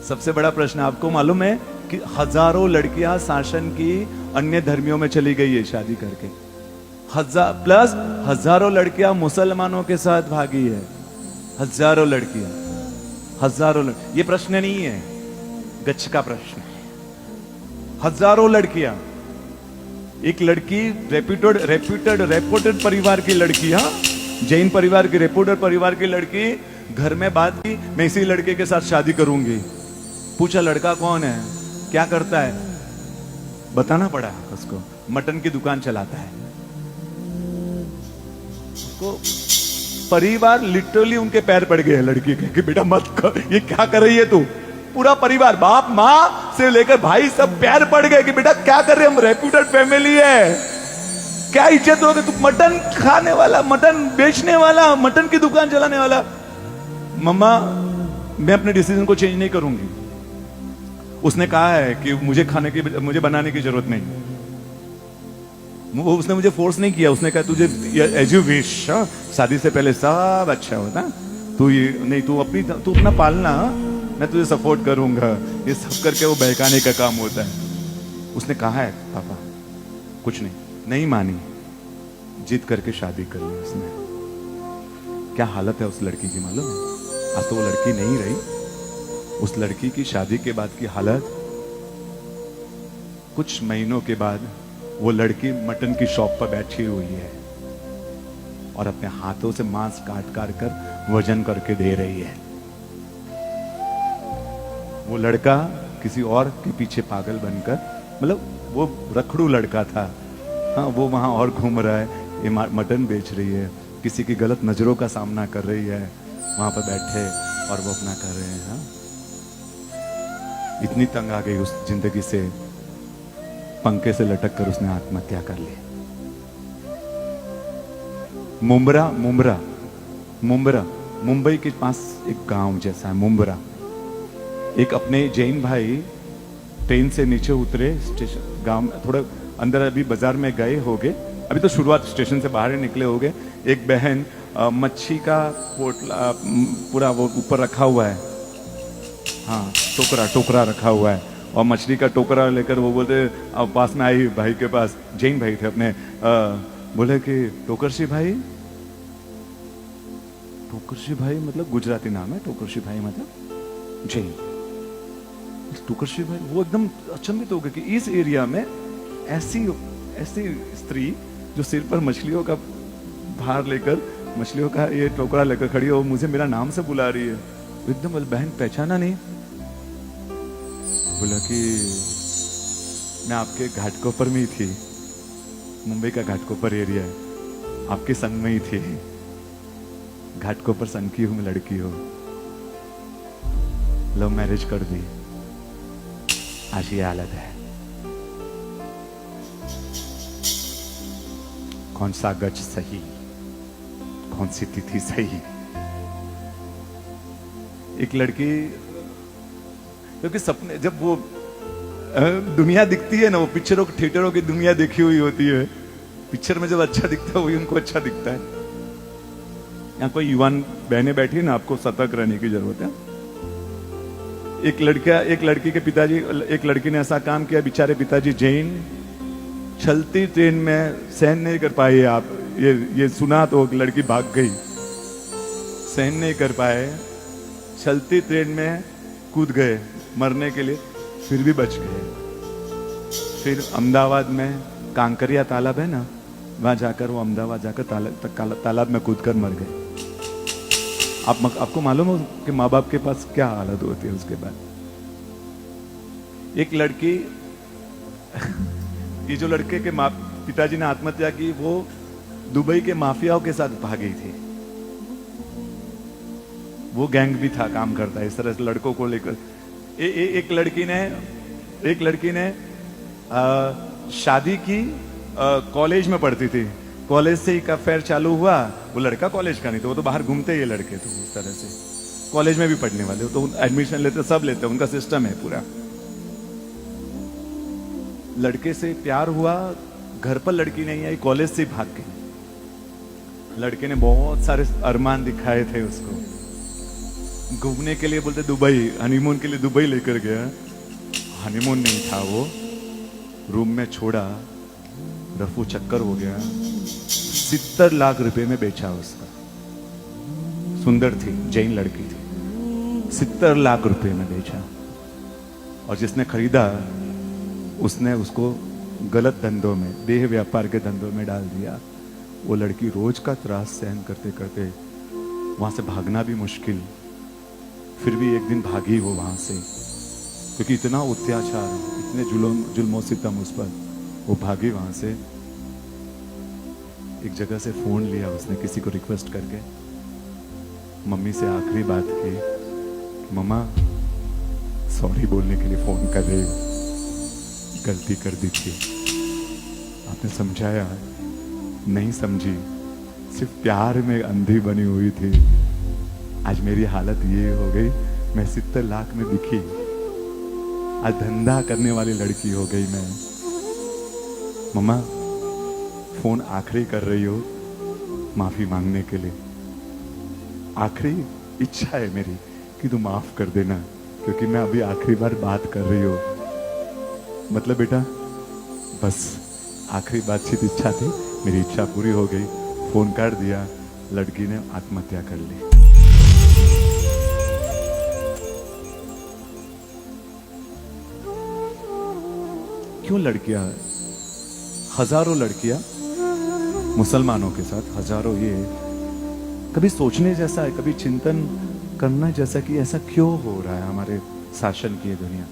सबसे बड़ा प्रश्न आपको मालूम है कि हजारों लड़कियां शासन की अन्य धर्मियों में चली गई है शादी करके। हजारों लड़कियां मुसलमानों के साथ भागी है। हजारों लड़कियां, ये प्रश्न नहीं है, गच्छ का प्रश्न है। हजारों लड़कियां, एक लड़की रेप्यूटेड परिवार की लड़की, हाँ, जैन परिवार की, रेप्यूटेड परिवार की लड़की घर में बात की, मैं इसी लड़के के साथ शादी करूंगी। पूछा लड़का कौन है, क्या करता है, बताना पड़ा उसको। मटन की दुकान चलाता है। उसको परिवार लिटरली उनके पैर पड़ गए लड़की के कि बेटा मत कर, ये क्या कर रही है तू। पूरा परिवार, बाप माँ से लेकर भाई सब पैर पड़ गए कि बेटा क्या कर रहे, हम रेप्यूटेड फैमिली है, क्या इज्जत होगी, तू मटन खाने वाला, मटन बेचने वाला, मटन की दुकान चलाने वाला। मम्मा मैं अपने डिसीजन को चेंज नहीं करूंगी। उसने कहा है कि मुझे बनाने की जरूरत नहीं। उसने मुझे फोर्स नहीं किया। उसने कहा तुझे एज यू विश, शादी से पहले सब अच्छा होता, तू ये नहीं, तू अपना पालना, मैं तुझे सपोर्ट करूंगा। ये सब करके वो बहकाने का काम होता है। उसने कहा है पापा कुछ नहीं मानी, जिद करके शादी कर ली उसने। क्या हालत है उस लड़की की मालूम है? आज तो वो लड़की नहीं रही। उस लड़की की शादी के बाद की हालत, कुछ महीनों के बाद वो लड़की मटन की शॉप पर बैठी हुई है और अपने हाथों से मांस काट कर वजन करके दे रही है। वो लड़का किसी और के पीछे पागल बनकर, मतलब वो रखड़ू लड़का था, हाँ, वो वहां और घूम रहा है, ये मटन बेच रही है, किसी की गलत नजरों का सामना कर रही है, वहां पर बैठे और वो अपना कर रहे हैं। हाँ? इतनी तंग आ गई उस जिंदगी से, पंखे से लटक कर उसने आत्महत्या कर ली। मुंबरा मुंबई के पास एक गांव जैसा है मुंबरा। एक अपने जैन भाई ट्रेन से नीचे उतरे, स्टेशन गांव में थोड़ा अंदर, अभी बाजार में गए होगे, अभी तो शुरुआत, स्टेशन से बाहर निकले होगे। एक बहन मच्छी का पोटला पूरा वो ऊपर रखा हुआ है, हाँ, टोकरा रखा हुआ है, और मछली का टोकरा लेकर वो बोलते, पास में आई भाई के पास, जैन भाई थे अपने, बोले कि टोकरशी भाई मतलब गुजराती नाम है, टोकरशी भाई मतलब जैन। टोकरशी भाई वो एकदम अचंभित हो गए कि इस एरिया में ऐसी स्त्री जो सिर पर मछलियों का भार लेकर, मछलियों का ये टोकरा लेकर खड़ी हो, मुझे मेरा नाम से बुला रही है। एकदम बहन पहचाना नहीं। बोला कि मैं आपके घाटकोपर में ही थी, मुंबई का घाटकोपर एरिया है, आपके संग में ही थी, घाटकोपर संग की हूं मैं, लड़की हो, लव मैरिज कर दी, आज ये हालत है। कौन सा गज सही, कौन सी तिथि सही। एक लड़की, क्योंकि सपने, जब वो दुनिया दिखती है ना, वो पिक्चरों की, थिएटरों की दुनिया देखी हुई होती है, पिक्चर में जब अच्छा दिखता है वही उनको अच्छा दिखता है। यहाँ कोई युवान बहनें बैठी है ना, आपको सतर्क रहने की जरूरत है। एक लड़की के पिताजी, एक लड़की ने ऐसा काम किया, बेचारे पिताजी जैन, चलती ट्रेन में सहन नहीं कर पाए, आप ये सुना तो लड़की भाग गई, सहन नहीं कर पाए, चलती ट्रेन में कूद गए मरने के लिए, फिर भी बच गए। फिर अहमदाबाद में कांकरिया तालाब है ना, वहां जाकर वो अहमदाबाद जाकर तालाब में कूदकर मर गए। आपको मालूम हो कि माँ बाप के पास क्या हालत होती है उसके बाद। एक लड़की ये जो लड़के के पिताजी ने आत्महत्या की, वो दुबई के माफियाओं के साथ भागी थी। वो गैंग भी था, काम करता है इस तरह से लड़कों को लेकर। एक लड़की ने शादी की, कॉलेज में पढ़ती थी, कॉलेज से ही का अफेयर चालू हुआ। वो लड़का कॉलेज का नहीं था, वो तो बाहर घूमते, ये लड़के तो इस तरह से कॉलेज में भी पढ़ने वाले, तो एडमिशन लेते, सब लेते, उनका सिस्टम है पूरा। लड़के से प्यार हुआ, घर पर लड़की नहीं आई, कॉलेज से भाग गई। लड़के ने बहुत सारे अरमान दिखाए थे उसको, घूमने के लिए बोलते दुबई, हनीमून के लिए दुबई लेकर गया। हनीमून नहीं था वो, रूम में छोड़ा, रफू चक्कर हो गया। 70 लाख रुपए में बेचा उसका। सुंदर थी, जैन लड़की थी, 70 लाख रुपए में बेचा। और जिसने खरीदा उसने उसको गलत धंधों में, देह व्यापार के धंधों में डाल दिया। वो लड़की रोज का त्रास सहन करते करते वहां से भागना भी मुश्किल, फिर भी एक दिन भागी वो वहां से, क्योंकि इतना अत्याचार, इतने जुल्मों सितम उस पर, वो भागी वहां से। एक जगह से फोन लिया उसने किसी को रिक्वेस्ट करके, मम्मी से आखिरी बात की, मम्मा सॉरी बोलने के लिए फोन कर रही हूं, गलती कर दी थी। आपने समझाया, नहीं समझी, सिर्फ प्यार में अंधी बनी हुई थी। आज मेरी हालत ये हो गई, मैं 70 लाख में बिकी, आज धंधा करने वाली लड़की हो गई मैं। मम्मा फोन आखिरी कर रही हो माफी मांगने के लिए, आखिरी इच्छा है मेरी कि तू माफ कर देना, क्योंकि मैं अभी आखिरी बार बात कर रही हूँ। मतलब बेटा बस आखिरी बातचीत इच्छा थी, मेरी इच्छा पूरी हो गई, फोन काट दिया। लड़की ने आत्महत्या कर ली। क्यों लड़कियां, हजारों लड़कियां मुसलमानों के साथ, हजारों, ये कभी सोचने जैसा है, कभी चिंतन करना जैसा कि ऐसा क्यों हो रहा है हमारे शासन की ये दुनिया।